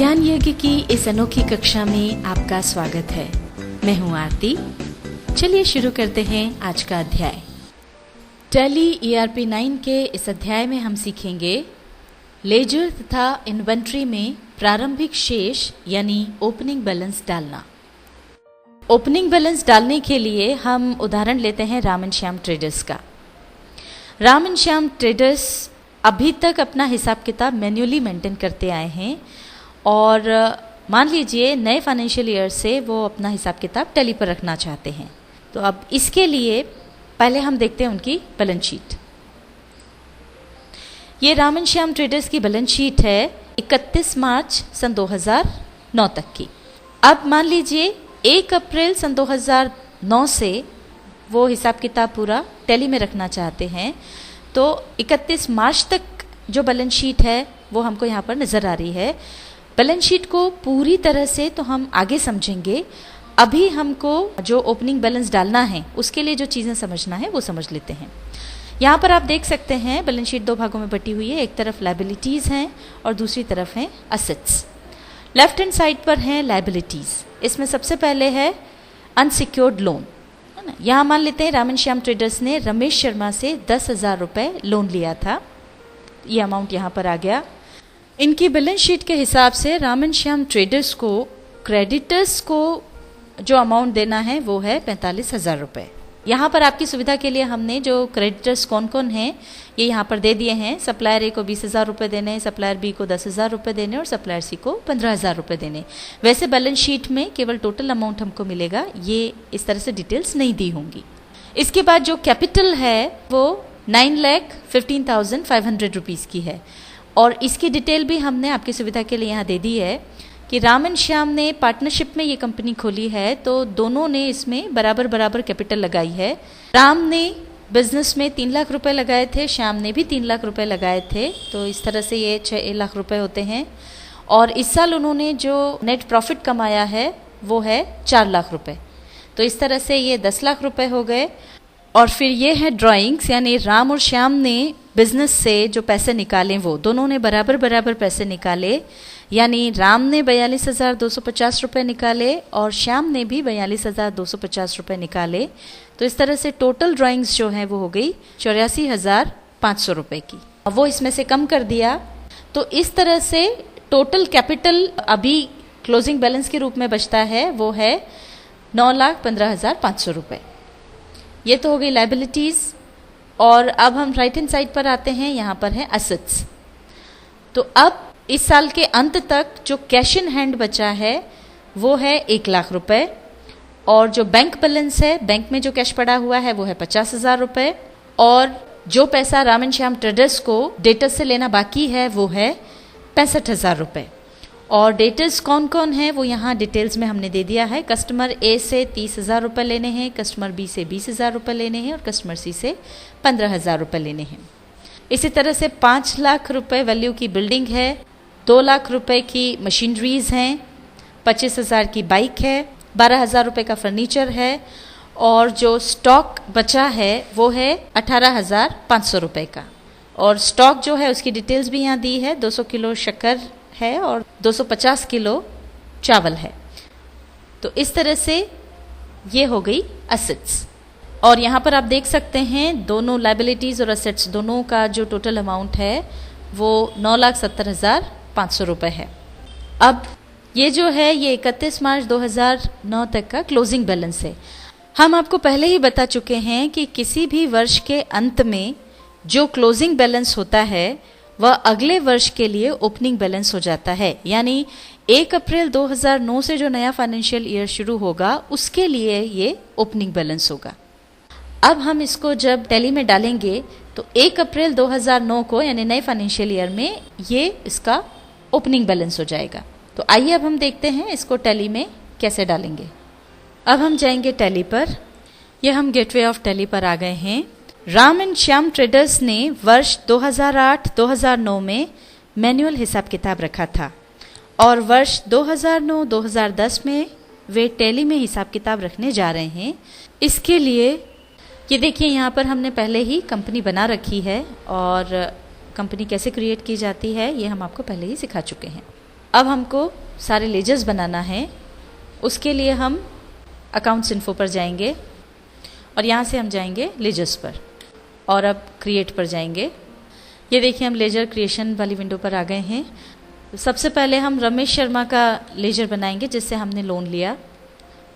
ज्ञान यज्ञ की इस अनोखी कक्षा में आपका स्वागत है। मैं हूं आरती। चलिए शुरू करते हैं आज का अध्याय। टैली ERP 9 के इस अध्याय में हम सीखेंगे लेजर तथा इन्वेंट्री में प्रारंभिक शेष यानी ओपनिंग बैलेंस डालना। ओपनिंग बैलेंस डालने के लिए हम उदाहरण लेते हैं राम एंड श्याम ट्रेडर्स का। राम एंड श्याम ट्रेडर्स अभी तक अपना हिसाब किताब मैन्युअली मेंटेन करते आए हैं और मान लीजिए नए फाइनेंशियल ईयर से वो अपना हिसाब किताब टैली पर रखना चाहते हैं। तो अब इसके लिए पहले हम देखते हैं उनकी बैलेंस शीट। ये राम एंड श्याम ट्रेडर्स की बैलेंस शीट है 31 मार्च सन 2009 तक की। अब मान लीजिए 1 अप्रैल सन 2009 से वो हिसाब किताब पूरा टैली में रखना चाहते हैं, तो 31 मार्च तक जो बैलेंस शीट है वो हमको यहाँ पर नज़र आ रही है। बैलेंस शीट को पूरी तरह से तो हम आगे समझेंगे, अभी हमको जो ओपनिंग बैलेंस डालना है उसके लिए जो चीज़ें समझना है वो समझ लेते हैं। यहाँ पर आप देख सकते हैं बैलेंस शीट दो भागों में बटी हुई है। एक तरफ लायबिलिटीज़ हैं और दूसरी तरफ हैं असेट्स। लेफ्ट हैंड साइड पर हैं लायबिलिटीज़। इसमें सबसे पहले है अनसिक्योर्ड लोन, है ना। यहाँ मान लेते हैं राम एंड श्याम ट्रेडर्स ने रमेश शर्मा से 10,000 रुपये लोन लिया था। ये अमाउंट यहाँ पर आ गया। इनकी बैलेंस शीट के हिसाब से राम एंड श्याम ट्रेडर्स को क्रेडिटर्स को जो अमाउंट देना है वो है 45,000 रुपये। यहाँ पर आपकी सुविधा के लिए हमने जो क्रेडिटर्स कौन कौन हैं ये यहाँ पर दे दिए हैं। सप्लायर ए को 20,000 रुपये देने, सप्लायर बी को 10,000 रुपये देने और सप्लायर सी को 15,000 रुपये देने। वैसे बैलेंस शीट में केवल टोटल अमाउंट हमको मिलेगा, ये इस तरह से डिटेल्स नहीं दी होंगी। इसके बाद जो कैपिटल है वो 9,15,500 रुपीज़ की है और इसकी डिटेल भी हमने आपकी सुविधा के लिए यहाँ दे दी है कि राम एंड श्याम ने पार्टनरशिप में ये कंपनी खोली है, तो दोनों ने इसमें बराबर बराबर कैपिटल लगाई है। राम ने बिजनेस में 3 लाख रुपए लगाए थे, श्याम ने भी 3 लाख रुपए लगाए थे, तो इस तरह से ये 6 लाख रुपए होते हैं। और इस साल उन्होंने जो नेट प्रॉफिट कमाया है वो है 4 लाख रुपए, तो इस तरह से ये 10 लाख रुपए हो गए। और फिर ये है ड्राइंग्स, यानी राम और श्याम ने बिजनेस से जो पैसे निकाले वो दोनों ने बराबर बराबर पैसे निकाले, यानी राम ने 42,250 रुपये निकाले और श्याम ने भी 42,250 रुपये निकाले। तो इस तरह से टोटल ड्राइंग्स जो है वो हो गई 84,500 रुपये की। अब वो इसमें से कम कर दिया, तो इस तरह से टोटल कैपिटल अभी क्लोजिंग बैलेंस के रूप में बचता है वो है 9,15,500 रुपये। ये तो हो गई लायबिलिटीज़। और अब हम राइट हैंड साइड पर आते हैं, यहाँ पर है असेट्स। तो अब इस साल के अंत तक जो कैश इन हैंड बचा है वो है 1 लाख रुपए और जो बैंक बैलेंस है, बैंक में जो कैश पड़ा हुआ है वो है 50,000 रुपये और जो पैसा राम एंड श्याम ट्रेडर्स को डेटर्स से लेना बाकी है वो है 65,000 रुपये। और डेटर्स कौन कौन है वो यहाँ डिटेल्स में हमने दे दिया है। कस्टमर ए से 30,000 रुपये लेने हैं, कस्टमर बी से 20,000 रुपये लेने हैं और कस्टमर सी से 15,000 रुपये लेने हैं। इसी तरह से 5 लाख रुपये वैल्यू की बिल्डिंग है, 2 लाख रुपए की मशीनरीज हैं, 25,000 की बाइक है, 12,000 रुपये का फर्नीचर है और जो स्टॉक बचा है वो है 18,500 रुपये का। और स्टॉक जो है उसकी डिटेल्स भी यहाँ दी है। 200 किलो शक्कर है और 250 किलो चावल है। तो इस तरह से ये हो गई असेट्स। और यहाँ पर आप देख सकते हैं दोनों लायबिलिटीज़ और असेट्स दोनों का जो टोटल अमाउंट है वो 9,70,500 रुपये है। अब ये जो है ये 31 मार्च 2009 तक का क्लोजिंग बैलेंस है। हम आपको पहले ही बता चुके हैं कि किसी भी वर्ष के अंत में जो क्लोजिंग बैलेंस होता है वह अगले वर्ष के लिए ओपनिंग बैलेंस हो जाता है। यानी 1 अप्रैल 2009 से जो नया फाइनेंशियल ईयर शुरू होगा उसके लिए ये ओपनिंग बैलेंस होगा। अब हम इसको जब टैली में डालेंगे तो 1 अप्रैल 2009 को यानी नए फाइनेंशियल ईयर में ये इसका ओपनिंग बैलेंस हो जाएगा। तो आइए अब हम देखते हैं इसको टैली में कैसे डालेंगे। अब हम जाएंगे टैली पर। यह हम गेटवे ऑफ टैली पर आ गए हैं। राम एंड श्याम ट्रेडर्स ने वर्ष 2008-2009 में मैनुअल हिसाब किताब रखा था और वर्ष 2009-2010 में वे टैली में हिसाब किताब रखने जा रहे हैं। इसके लिए ये देखिए यहाँ पर हमने पहले ही कंपनी बना रखी है और कंपनी कैसे क्रिएट की जाती है ये हम आपको पहले ही सिखा चुके हैं। अब हमको सारे लेजर्स बनाना है। उसके लिए हम अकाउंट्स इन्फो पर जाएंगे और यहाँ से हम जाएंगे लेजर्स पर और अब क्रिएट पर जाएंगे। ये देखिए हम लेजर क्रिएशन वाली विंडो पर आ गए हैं। सबसे पहले हम रमेश शर्मा का लेजर बनाएंगे जिससे हमने लोन लिया।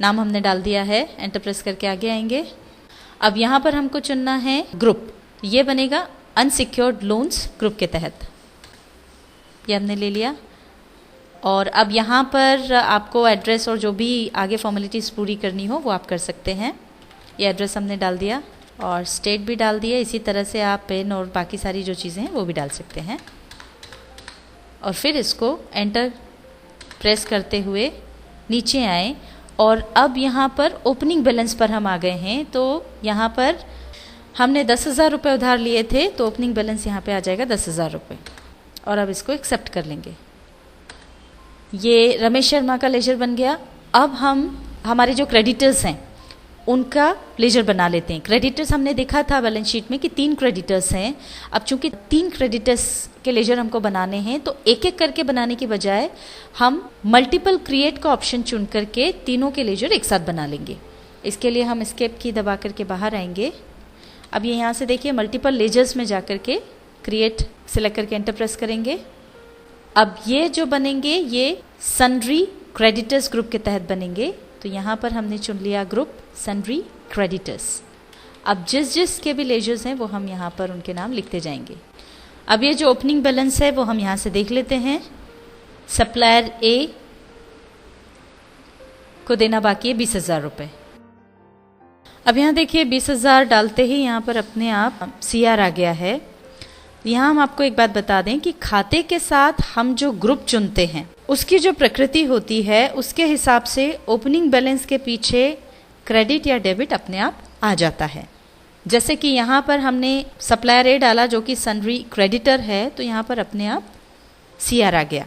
नाम हमने डाल दिया है, एंटर प्रेस करके आगे आएंगे। अब यहाँ पर हमको चुनना है ग्रुप, ये बनेगा अनसिक्योर्ड लोन्स ग्रुप के तहत, ये हमने ले लिया। और अब यहाँ पर आपको एड्रेस और जो भी आगे फॉर्मेलिटीज़ पूरी करनी हो वो आप कर सकते हैं। ये एड्रेस हमने डाल दिया और स्टेट भी डाल दिया। इसी तरह से आप पिन और बाकी सारी जो चीज़ें हैं वो भी डाल सकते हैं और फिर इसको एंटर प्रेस करते हुए नीचे आए। और अब यहाँ पर ओपनिंग बैलेंस पर हम आ गए हैं। तो यहाँ पर हमने 10,000 रुपये उधार लिए थे, तो ओपनिंग बैलेंस यहाँ पे आ जाएगा 10,000 रुपये और अब इसको एक्सेप्ट कर लेंगे। ये रमेश शर्मा का लेजर बन गया। अब हम हमारे जो क्रेडिटर्स हैं उनका लेजर बना लेते हैं। क्रेडिटर्स हमने देखा था बैलेंस शीट में कि 3 क्रेडिटर्स हैं। अब चूंकि 3 क्रेडिटर्स के लेजर हमको बनाने हैं तो एक एक करके बनाने की बजाय हम मल्टीपल क्रिएट का ऑप्शन चुन करके तीनों के लेजर एक साथ बना लेंगे। इसके लिए हम एस्केप की दबा करके बाहर आएंगे। अब ये यहाँ से देखिए मल्टीपल लेजर्स में जा करके क्रिएट सेलेक्ट करके एंटर प्रेस करेंगे। अब ये जो बनेंगे ये सन्ड्री क्रेडिटर्स ग्रुप के तहत बनेंगे। तो यहाँ पर हमने चुन लिया ग्रुप सन्ड्री क्रेडिटर्स। अब जिस जिस के भी लेजर्स हैं वो हम यहाँ पर उनके नाम लिखते जाएंगे। अब ये जो ओपनिंग बैलेंस है वो हम यहाँ से देख लेते हैं। सप्लायर ए को देना बाकी है 20,000 रुपये। अब यहाँ देखिए 20,000 डालते ही यहाँ पर अपने आप CR आ गया है। यहाँ हम आपको एक बात बता दें कि खाते के साथ हम जो ग्रुप चुनते हैं उसकी जो प्रकृति होती है उसके हिसाब से ओपनिंग बैलेंस के पीछे क्रेडिट या डेबिट अपने आप आ जाता है। जैसे कि यहाँ पर हमने सप्लायर ए डाला जो कि सन्ड्री क्रेडिटर है, तो यहाँ पर अपने आप CR आ गया।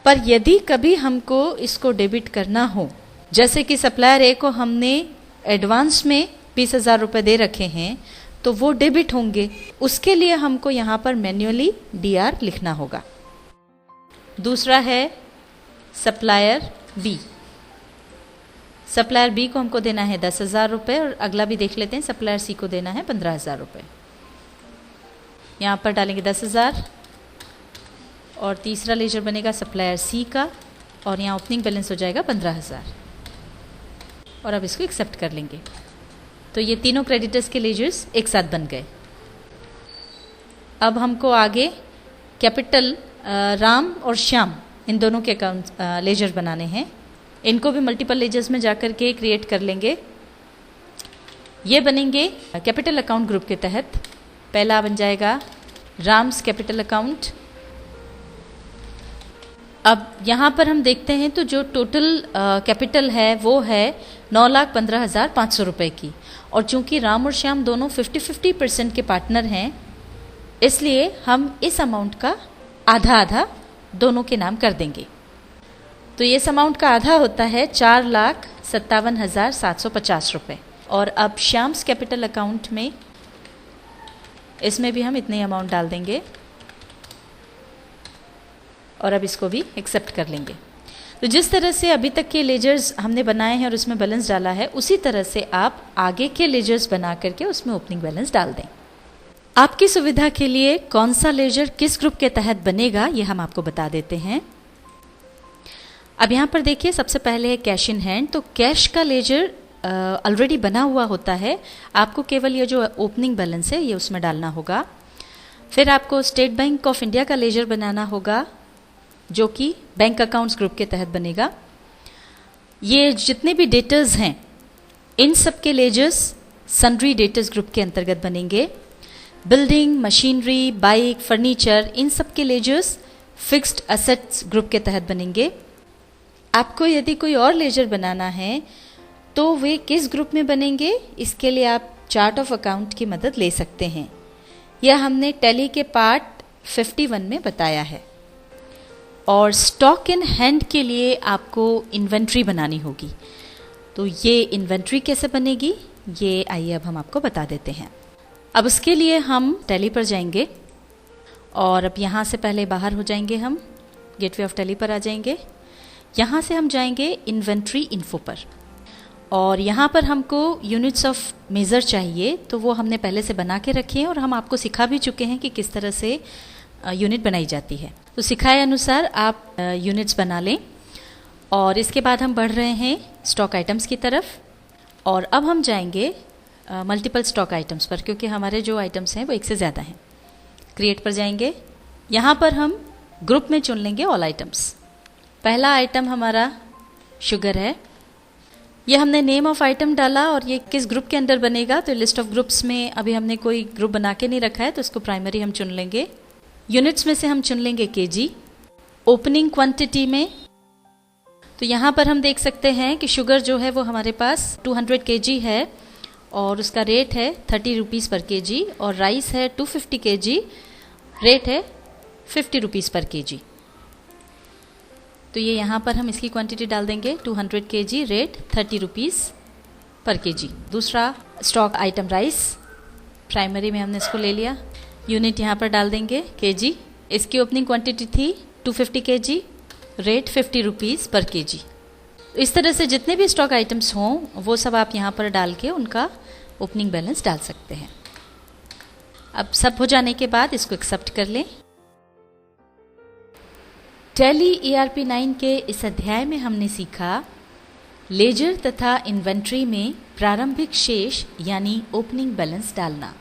पर यदि कभी हमको इसको डेबिट करना हो, जैसे कि सप्लायर ए को हमने एडवांस में 20,000 रुपये दे रखे हैं तो वो डेबिट होंगे। उसके लिए हमको यहाँ पर मैन्युअली DR लिखना होगा। दूसरा है सप्लायर बी। सप्लायर बी को हमको देना है 10,000 रुपये और अगला भी देख लेते हैं। सप्लायर सी को देना है 15,000 रुपये। यहाँ पर डालेंगे 10,000 और तीसरा लेजर बनेगा सप्लायर सी का और यहाँ ओपनिंग बैलेंस हो जाएगा 15,000 और अब इसको एक्सेप्ट कर लेंगे। तो ये तीनों क्रेडिटर्स के लेजर्स एक साथ बन गए। अब हमको आगे कैपिटल राम और श्याम इन दोनों के अकाउंट लेजर बनाने हैं। इनको भी मल्टीपल लेजर्स में जाकर के क्रिएट कर लेंगे। ये बनेंगे कैपिटल अकाउंट ग्रुप के तहत। पहला बन जाएगा राम्स कैपिटल अकाउंट। अब यहाँ पर हम देखते हैं तो जो टोटल कैपिटल है वो है 9,15,500 रुपये की। और चूंकि राम और श्याम दोनों 50-50% के पार्टनर हैं, इसलिए हम इस अमाउंट का आधा आधा दोनों के नाम कर देंगे। तो ये इस अमाउंट का आधा होता है 4,57,750 रुपये। और अब श्याम्स कैपिटल अकाउंट में इसमें भी हम इतने अमाउंट डाल देंगे और अब इसको भी एक्सेप्ट कर लेंगे। तो जिस तरह से अभी तक के लेजर्स हमने बनाए हैं और उसमें बैलेंस डाला है, उसी तरह से आप आगे के लेजर्स बना करके उसमें ओपनिंग बैलेंस डाल दें। आपकी सुविधा के लिए कौन सा लेजर किस ग्रुप के तहत बनेगा ये हम आपको बता देते हैं। अब यहाँ पर देखिए सबसे पहले है कैश इन हैंड। तो कैश का लेजर ऑलरेडी बना हुआ होता है, आपको केवल ये जो ओपनिंग बैलेंस है ये उसमें डालना होगा। फिर आपको स्टेट बैंक ऑफ इंडिया का लेजर बनाना होगा जो कि बैंक अकाउंट्स ग्रुप के तहत बनेगा। ये जितने भी डेटर्स हैं इन सब के लेजर्स सन्ड्री डेटर्स ग्रुप के अंतर्गत बनेंगे। बिल्डिंग, मशीनरी, बाइक, फर्नीचर, इन सब के लेजर्स फिक्स्ड असेट्स ग्रुप के तहत बनेंगे। आपको यदि कोई और लेजर बनाना है तो वे किस ग्रुप में बनेंगे, इसके लिए आप चार्ट ऑफ अकाउंट की मदद ले सकते हैं। यह हमने टैली के पार्ट 51 में बताया है। और स्टॉक इन हैंड के लिए आपको इन्वेंट्री बनानी होगी। तो ये इन्वेंट्री कैसे बनेगी ये आइए अब हम आपको बता देते हैं। अब उसके लिए हम टैली पर जाएंगे और अब यहाँ से पहले बाहर हो जाएंगे हम गेटवे ऑफ टैली पर आ जाएंगे। यहाँ से हम जाएंगे इन्वेंट्री इन्फो पर, और यहाँ पर हमको यूनिट्स ऑफ मेज़र चाहिए, तो वो हमने पहले से बना के रखे हैं और हम आपको सिखा भी चुके हैं कि किस तरह से यूनिट बनाई जाती है। तो सिखाए अनुसार आप यूनिट्स बना लें। और इसके बाद हम बढ़ रहे हैं स्टॉक आइटम्स की तरफ, और अब हम जाएंगे मल्टीपल स्टॉक आइटम्स पर, क्योंकि हमारे जो आइटम्स हैं वो एक से ज़्यादा हैं। क्रिएट पर जाएंगे, यहाँ पर हम ग्रुप में चुन लेंगे ऑल आइटम्स। पहला आइटम हमारा शुगर है। ये हमने नेम ऑफ आइटम डाला और ये किस ग्रुप के अंदर बनेगा, तो लिस्ट ऑफ ग्रुप्स में अभी हमने कोई ग्रुप बना के नहीं रखा है, तो इसको प्राइमरी हम चुन लेंगे। यूनिट्स में से हम चुन लेंगे केजी। ओपनिंग क्वांटिटी में तो यहाँ पर हम देख सकते हैं कि शुगर जो है वो हमारे पास 200 kg है और उसका रेट है 30 रुपीज़ पर kg, और राइस है 250 kg, रेट है 50 रुपीज़ पर kg। तो ये यहाँ पर हम इसकी क्वांटिटी डाल देंगे 200 kg, रेट 30 रुपीज़ पर kg। दूसरा स्टॉक आइटम राइस, प्राइमरी में हमने इसको ले लिया। यूनिट यहाँ पर डाल देंगे kg, इसकी ओपनिंग क्वांटिटी थी 250 kg, रेट 50 रुपीज़ पर kg। इस तरह से जितने भी स्टॉक आइटम्स हों वो सब आप यहाँ पर डाल के उनका ओपनिंग बैलेंस डाल सकते हैं। अब सब हो जाने के बाद इसको एक्सेप्ट कर लें। टैली ERP 9 के इस अध्याय में हमने सीखा लेजर तथा इन्वेंट्री में प्रारंभिक शेष यानी ओपनिंग बैलेंस डालना।